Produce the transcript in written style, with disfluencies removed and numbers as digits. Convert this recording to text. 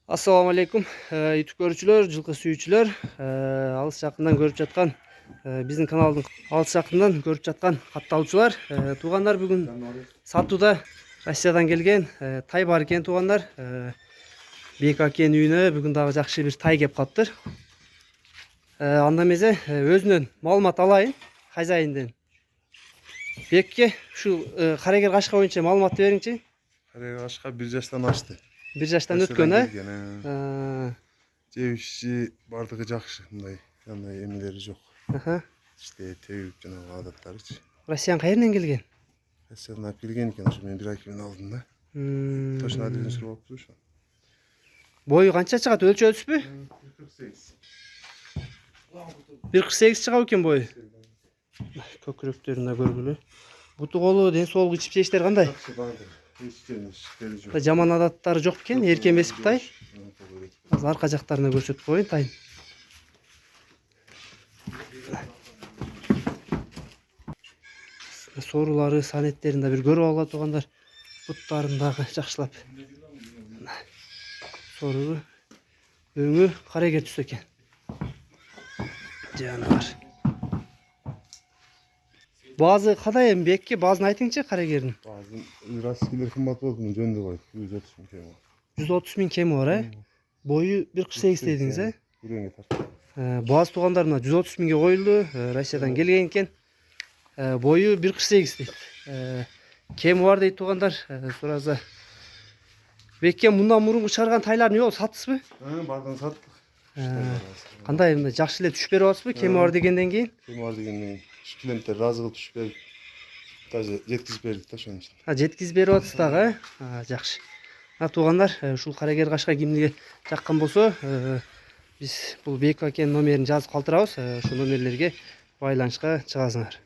Assalamu alaikum YouTube görүүчүлөр, жылкы сүйүүчүлөр, алыс жакындан көрүп жаткан биздин каналдын алыс жакындан көрүп жаткан катталуучулар, туугандар бүгүн сатууда Россиядан келген тай бар экен туугандар. Бек акенин үйүнө бүгүн дагы жакшы бир тай кеп калыптыр. Анда эмесе өзүнөн маалымат алайын хозяинден. Бекке ушу карагер кашка боюнча маалымат бериңчи. Карагер кашка 1 жаштан ашты. 1 жаштан өткөн, Жебиши бардыгы жакшы, мындай эмелери жок. İşte тегип жанагы адаттарычы. Россиядан кайерден келген? Россиядан алып келген экен, ошо мен 1 ай мен алдым да. Точно адресин сурап алыптыр ошо. Бою канча чыгат, өлчөбүзбү? 1.48. 1.48 чыгат экен бою. Көкүрөктөрүн да көргүлө. Буту колу, ден соолугу, ичип-чечтери кандай? Жаман адаттары жок экен, эркен бесип тай. Азыр арка жактарына көрсөтүп коеюн тайын. Соорулары, санеттерин да бир көрүп алгыла туугандар. Буттарын дагы жакшылап. Соору өңү карагер түс экен. Жанагар. Баазы кадай эми Бекке, баазын айтыңчы карагердин. Баазын российлер кымбат болот, муну жөндө койт. 130 миң кеми. 130 миң кеми бар, Бою 1.48 дедиңиз, Үрөңгө тарт. Бааз туугандар мына 130 миңге коюлду, Россиядан келген экен. Бою 1.48 дейт. Кеми бар дейт туугандар. Сураза. Бекке мындан мурунку чыгарган тайларын жок саттыңызбы? Бардыгын саттык. Кандай мына жакшы эле түшүп берип атасызбы? Кеми бар дегенден кийин? Кеми бар дегенден кийин. Клиенттер разы кылып түшүп берип, даже жеткизип бердик да ошон үчүн. Жеткизип берип атасыз дагы, жакшы. Туугандар, ушул карагер кашка кимдиге жаккан болсо, биз бул Бек акенин номерин жазып калтырабыз. Ошол номерлерге байланышка чыгасыңар.